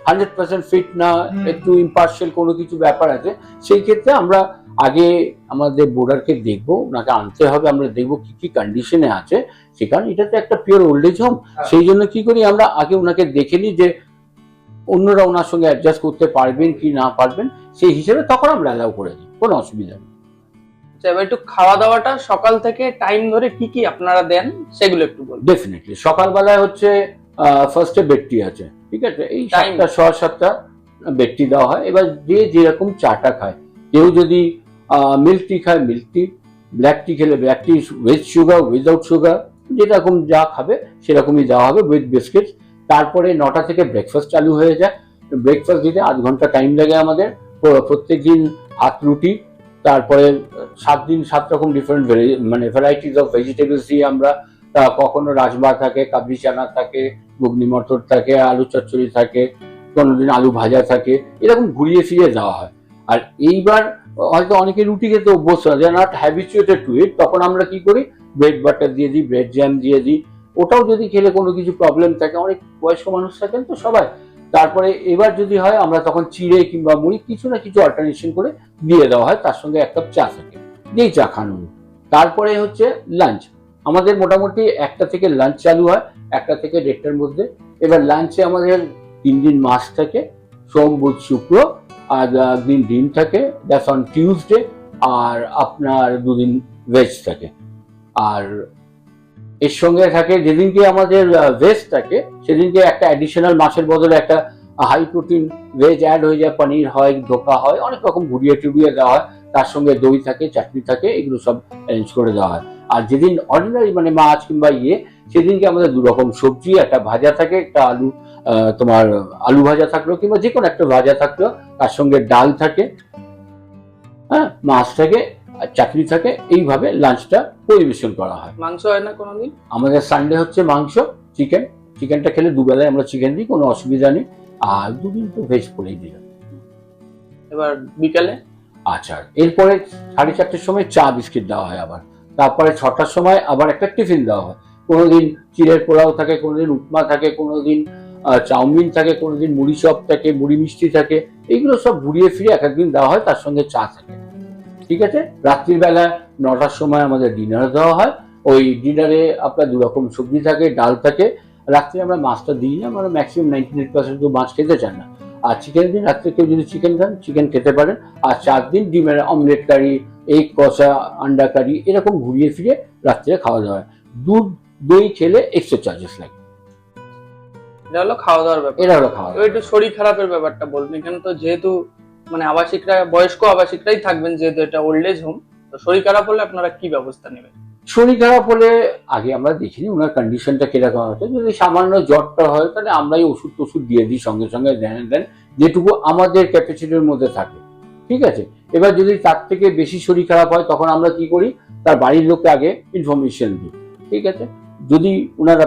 100% ফিট না, একটু ইম্পার্শিয়াল কোনো কিছু ব্যাপার আছে, সেই ক্ষেত্রে আমরা আগে আমাদের বোর্ডারকে দেখবো, ওনাকে আনতে হবে, আমরা দেখবো কি কি কন্ডিশনে আছে, সেখানে এটা তো একটা পিওর ওল্ড এজ হোম, সেই জন্য কি করি আমরা আগে ওনাকে দেখে নিই যে অন্যরা ওনার সঙ্গে অ্যাডজাস্ট করতে পারবেন কি না পারবেন, সেই হিসেবে তখন আমরা অ্যালাউ করে দিই, কোনো অসুবিধা নেই। এবার একটু খাওয়া দাওয়াটা সকাল থেকে টাইম ধরে কি কি আপনারা দেন সেগুলো একটু বলুন। ডেফিনেটলি সকালবেলায় হচ্ছে ফার্স্টে বেড টি আছে, ঠিক আছে, এই 7টা 7:15 বেড টি দেওয়া হয়। এবার যে যেরকম চাটা খায়, কেউ যদি মিল্ক টি খায় মিল্ক টি, ব্ল্যাক টি খেলে black T, with sugar without sugar, যেরকম যা খাবে সেরকমই দেওয়া হবে উইথ বিস্কিট। তারপরে 9টা থেকে ব্রেকফাস্ট চালু হয়ে যায়, ব্রেকফাস্ট দিতে 8 ঘন্টা টাইম লাগে আমাদের। প্রত্যেক দিন হাত রুটি, তারপরে 7 দিন 7 রকম ডিফারেন্ট মানে ভ্যারাইটিস অফ ভেজিটেবলস দিয়ে আমরা, কখনো রাজমা থাকে, কাবলি চানা থাকে, ঘুগনি মটর থাকে, আলু চচ্চড়ি থাকে, কোনোদিন আলু ভাজা থাকে, এরকম ঘুরিয়ে ফিরিয়ে দেওয়া হয়। আর এইবার হয়তো অনেকে রুটি খেতে অভ্যস্ত না, দে আর নট হ্যাবিচুয়েটেড টু ইট, তখন আমরা কি করি ব্রেড বাটার দিয়ে দিই, ব্রেড জ্যাম দিয়ে দিই, ওটাও যদি খেলে কোনো কিছু প্রবলেম থাকে, অনেক বয়স্ক মানুষ থাকেন তো সবাই, তারপরে এবার যদি হয় আমরা তখন চিড়ে কিংবা মুড়ি কিছু না কিছু অল্টারনেশন করে দিয়ে দেওয়া হয়, তার সঙ্গে 1 কাপ চা থাকে, যেই চা খান। তারপরে হচ্ছে লাঞ্চ, আমাদের মোটামুটি 1টা থেকে লাঞ্চ চালু হয়, 1টা থেকে 1:30টার মধ্যে। এবার লাঞ্চে আমাদের 3 দিন মাছ থাকে, সোম বুধ শুক্র, আর একদিন ডিম থাকে, দ্যাটস অন টিউসডে, আর আপনার 2 দিন ভেজ থাকে। আর এর সঙ্গে থাকে যেদিনকে আমাদের ভেজ থাকে সেদিনকে একটা অ্যাডিশনাল মাছের বদলে একটা হাই প্রোটিন ভেজ অ্যাড হয়ে যায়, পনির হয়, ধোকা হয়, অনেক রকম ঘুরিয়ে টুরিয়ে দেওয়া হয়, তার সঙ্গে দই থাকে, চাটনি থাকে, এগুলো সব অ্যারেঞ্জ করে দেওয়া হয়। আর যেদিন অর্ডিনারি মানে মাছ কিংবা সেদিনকে আমাদের 2 রকম সবজি, একটা ভাজা থাকে, একটা তোমার আলু ভাজা থাকলো কিংবা যে কোনো একটা ভাজা থাকলো, তার সঙ্গে ডাল থাকে, হ্যাঁ, মাছ থাকে আর চাকরি থাকে, এইভাবে লাঞ্চটা পরিবেশন করা হয়। মাংস হয় না কোনোদিন? আমাদের সানডে হচ্ছে মাংস, চিকেনটা খেলে দুবেলায় আমরা চিকেন দিই, কোনো অসুবিধা নেই। আর দুদিন তো ভেজ করেই দিলাম। এবার বিকালে? আচ্ছা, এরপরে 4:30টার সময় চা বিস্কিট দেওয়া হয় আবার। তারপরে 6টার সময় আবার একটা টিফিন দেওয়া হয়। কোনোদিন চিড়ের পোলাও থাকে, কোনোদিন উপমা থাকে, কোনোদিন চাউমিন থাকে, কোনোদিন মুড়ি চপ থাকে, মুড়ি মিষ্টি থাকে। এইগুলো সব ঘুরিয়ে ফিরে এক একদিন দেওয়া হয়, তার সঙ্গে চা থাকে। ঠিক আছে, রাত্রির বেলা 9টার সময় আমাদের ডিনার দেওয়া হয়। ওই ডিনারে আপনার 2 রকম সবজি থাকে, ডাল থাকে। রাত্রে আমরা মাছটা দিই না, আমরা ম্যাক্সিমাম 98% কেউ মাছ খেতে চান না। আর চিকেন দিন, রাত্রে কেউ যদি চিকেন খান চিকেন খেতে পারেন। আর 4 দিন ডিমের অমলেট কারি, এগ কষা, আন্ডা কারি, এরকম ঘুরিয়ে ফিরে রাত্রে খাওয়া দাওয়া হয়। দুধ দই খেলে এক্সট্রা চার্জেস লাগে। এটা হলো খাওয়া দাওয়ার ব্যাপার। এটা হলো খাওয়া এবার একটু শরীর খারাপের ব্যাপারটা বলবেন, এখানে তো যেহেতু মানে আবাসিকরা, বয়স্ক আবাসিকরাই থাকবেন, যেহেতু এটা ওল্ড এজ হোম, তো শরীর খারাপ হলে আপনারা কি ব্যবস্থা নেবেন? শরীর খারাপ হলে আগে আমরা দেখিনি ওনার কন্ডিশনটা কিরকম হচ্ছে। যদি সামান্য জ্বরটা হয় তাহলে আমরাই ওষুধ দিয়ে দিই সঙ্গে সঙ্গে, দেন যেটুকু আমাদের ক্যাপাসিটির মধ্যে থাকে। ঠিক আছে, এবার যদি তার থেকে বেশি শরীর খারাপ হয় তখন আমরা কি করি, তার বাড়ির লোককে আগে ইনফরমেশন দিই। ঠিক আছে, যদি ওনারা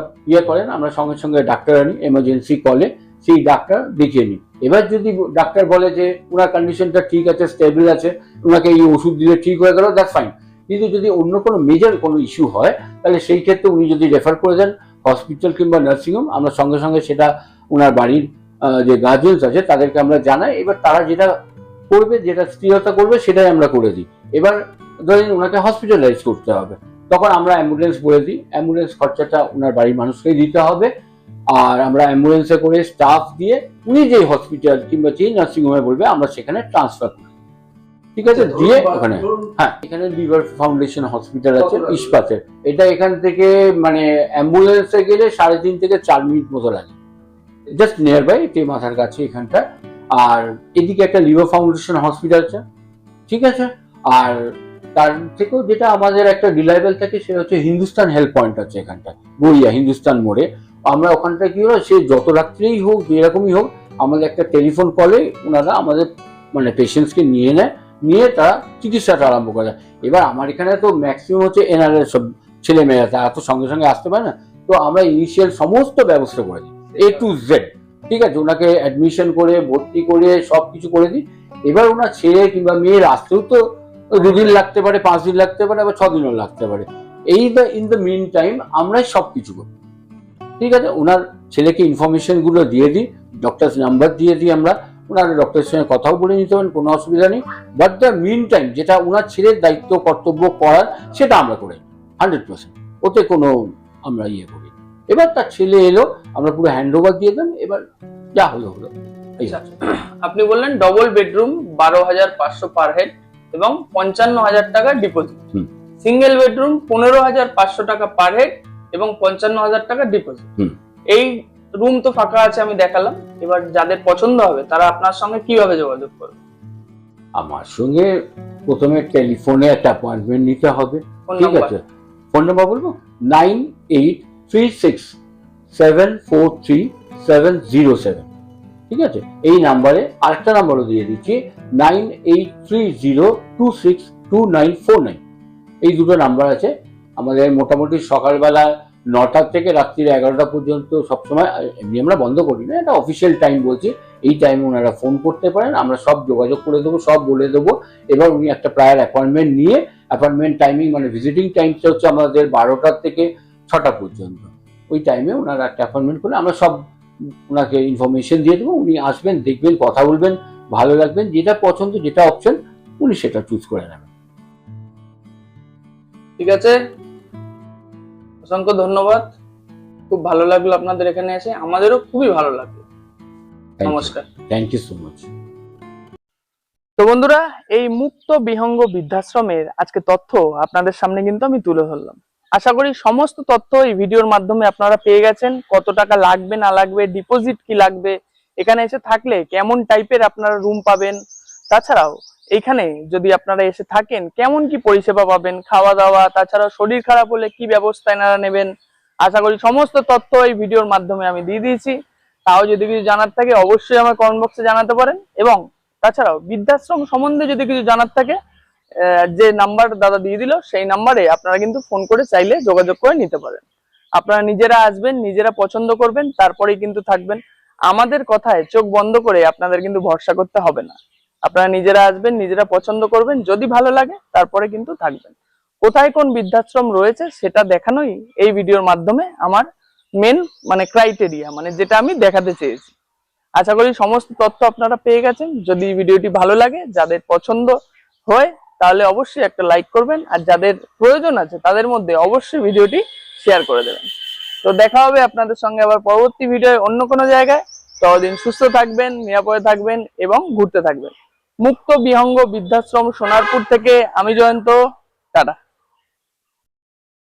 করেন আমরা সঙ্গে সঙ্গে ডাক্তার আনি, এমার্জেন্সি কলে সেই ডাক্তার দেখিয়ে নিই। এবার যদি ডাক্তার বলে যে ওনার কন্ডিশনটা ঠিক আছে, স্টেবল আছে, ওনাকে এই ওষুধ দিলে ঠিক হয়ে গেল, দ্যাটস ফাইন। কিন্তু যদি অন্য কোনো মেজর কোনো ইস্যু হয় তাহলে সেই ক্ষেত্রে উনি যদি রেফার করে দেন হসপিটাল কিংবা নার্সিংহোম, আমরা সঙ্গে সঙ্গে সেটা ওনার বাড়ির যে গার্জেন্স আছে তাদেরকে আমরা জানাই। এবার তারা যেটা করবে, যেটা স্থিরতা করবে সেটাই আমরা করে দিই। এবার ধরেন ওনাকে হসপিটালাইজ করতে হবে, তখন আমরা অ্যাম্বুলেন্স বলে দিই। অ্যাম্বুলেন্স খরচাটা ওনার বাড়ির মানুষকেই দিতে হবে। আর আমরা অ্যাম্বুলেন্সে করে স্টাফ দিয়ে উনি যে হসপিটাল কিংবা যে নার্সিংহোমে বলবে আমরা সেখানে ট্রান্সফার করি। ঠিক আছে, দিয়ে ওখানে, হ্যাঁ, এখানে লিভার ফাউন্ডেশন হসপিটাল আছে ইস্পাতের। এটা এখান থেকে মানে অ্যাম্বুলেন্সে গেলে 3.5 থেকে 4 মিনিট মতো লাগে, জাস্ট নিয়ার বাই, মাথার কাছে এখানটা। আর এদিকে একটা লিভার ফাউন্ডেশন হসপিটাল আছে। ঠিক আছে, আর তার থেকেও যেটা আমাদের একটা রিলায়েবল থাকে সেটা হচ্ছে হিন্দুস্তান হেলথ পয়েন্ট আছে এখানটা, গড়িয়া হিন্দুস্তান মোড়ে। আমরা ওখানটা কি হলো, সে যত রাত্রেই হোক যেরকমই হোক, আমাদের একটা টেলিফোন কলে ওনারা আমাদের মানে পেশেন্টসকে নিয়ে নেয়, নিয়ে তারা চিকিৎসাটা আরম্ভ করে। এবার আমার এখানে তো ম্যাক্সিমাম হচ্ছে এনআরএল সব ছেলে মেয়েরা, তারা তো সঙ্গে সঙ্গে আসতে পারে না, তো আমরা ইনিশিয়াল সমস্ত ব্যবস্থা করে দিই A to Z। ঠিক আছে, ওনাকে অ্যাডমিশন করে ভর্তি করে সব কিছু করে দিই। এবার ওনার ছেলে কিংবা মেয়ের আসতেও তো 2 দিন লাগতে পারে, 5 দিন লাগতে পারে, আবার 6 দিনও লাগতে পারে। ইন দ্য মিন টাইম আমরাই সব কিছু করি। ঠিক আছে, ওনার ছেলেকে ইনফরমেশন গুলো দিয়ে দিই, ডক্টর নাম্বার দিয়ে দিই আমরা, ওনার ডক্টরের সঙ্গে কথাও বলে নিতে পারেন, কোনো অসুবিধা নেই। বাট দ্য মিন টাইম যেটা ওনার ছেলের দায়িত্ব কর্তব্য করার সেটা আমরা করি 100%, ওতে কোনো আমরা ইয়ে করি। এবার তার ছেলে এলো, আমরা পুরো হ্যান্ড ওভার দিয়ে দেন, এবার যা হলো হলো। আপনি বললেন ডবল বেডরুম 12,500 পার হেড এবং 55,000 টাকা ডিপোজিট। সিঙ্গেল বেডরুম 15,500 টাকা পার হেড এবং 55,000 টাকা ডিপোজিট। এই রুম তো ফাঁকা আছে, আমি দেখালাম। এবার যাদের পছন্দ হবে তারা আপনার সঙ্গে কিভাবে যোগাযোগ করবে? আমার সঙ্গে প্রথমে টেলিফোনে একটা অ্যাপয়েন্টমেন্ট নিতে হবে। ফোন ঠিক নাম্বার? আছে, ফোন নাম্বার বলবো 9836743707। ঠিক আছে, এই নাম্বারে আরেকটা নাম্বারও দিয়ে দিচ্ছি 9830262949। এই দুটো নাম্বার আছে আমাদের। মোটামুটি সকালবেলা 9টা থেকে রাত্রি 11টা পর্যন্ত সবসময়, এমনি আমরা বন্ধ করি না, এটা অফিসিয়াল টাইম বলছি। এই টাইমে ওনারা ফোন করতে পারেন, আমরা সব যোগাযোগ করে দেবো, সব বলে দেবো। এবার উনি একটা প্রায়ার অ্যাপয়েন্টমেন্ট নিয়ে, অ্যাপয়েন্টমেন্ট টাইমিং মানে ভিজিটিং টাইমটা হচ্ছে আমাদের 12টা থেকে 6টা পর্যন্ত। ওই টাইমে ওনারা একটা অ্যাপয়েন্টমেন্ট করে আমরা সব ওনাকে ইনফরমেশন দিয়ে দেবো। উনি আসবেন, দেখবেন, কথা বলবেন, ভালো লাগবেন, যেটা পছন্দ, যেটা অপশন উনি সেটা চুজ করে নেবেন। ঠিক আছে, অসংখ্য ধন্যবাদ। খুব ভালো লাগলো আপনাদের এখানে এসে, আমাদেরও খুবই ভালো লাগলো। নমস্কার। Thank you so much. তো বন্ধুরা, এই মুক্ত বিহঙ্গ বৃদ্ধাশ্রমের আজকে তথ্য আপনাদের সামনে কিন্তু আমি তুলে ধরলাম। আশা করি সমস্ত তথ্য এই ভিডিওর মাধ্যমে আপনারা পেয়ে গেছেন। কত টাকা লাগবে না লাগবে, ডিপোজিট কি লাগবে, এখানে এসে থাকলে কেমন টাইপের আপনারা রুম পাবেন, তাছাড়াও এইখানে যদি আপনারা এসে থাকেন কেমন কি পরিষেবা পাবেন, খাওয়া দাওয়া, তাছাড়াও শরীর খারাপ হলে কি ব্যবস্থা এনারা নেবেন, আশা করি সমস্ত তথ্য এই ভিডিওর মাধ্যমে আমি দিয়ে দিয়েছি। তাও যদি কিছু জানার থাকে অবশ্যই আমার কমেন্ট বক্সে জানাতে পারেন, এবং তাছাড়াও বৃদ্ধাশ্রম সম্বন্ধে যদি কিছু জানার থাকে যে নাম্বার দাদা দিয়ে দিল সেই নাম্বারে আপনারা কিন্তু ফোন করে চাইলে যোগাযোগ করে নিতে পারেন। আপনারা নিজেরা আসবেন, নিজেরা পছন্দ করবেন, তারপরেই কিন্তু থাকবেন। আমাদের কথায় চোখ বন্ধ করে আপনাদের কিন্তু ভরসা করতে হবে না। আপনারা নিজেরা আসবেন, নিজেরা পছন্দ করবেন, যদি ভালো লাগে তারপরে কিন্তু থাকবেন। কোথায় কোন বৃদ্ধাশ্রম রয়েছে সেটা দেখানোই এই ভিডিওর মাধ্যমে আমার মেন মানে ক্রাইটেরিয়া, মানে যেটা আমি দেখাতে চেয়েছি। আশা করি সমস্ত তথ্য আপনারা পেয়ে গেছেন। যদি ভিডিওটি ভালো লাগে, যাদের পছন্দ হয় তাহলে অবশ্যই একটা লাইক করবেন, আর যাদের প্রয়োজন আছে তাদের মধ্যে অবশ্যই ভিডিওটি শেয়ার করে দেবেন। তো দেখা হবে আপনাদের সঙ্গে আবার পরবর্তী ভিডিও অন্য কোনো জায়গায়। ততদিন সুস্থ থাকবেন, নিরাপদে থাকবেন এবং ঘুরতে থাকবেন। মুক্ত বিহঙ্গ বৃদ্ধাশ্রম সোনারপুর থেকে আমি জয়ন্ত, টাটা।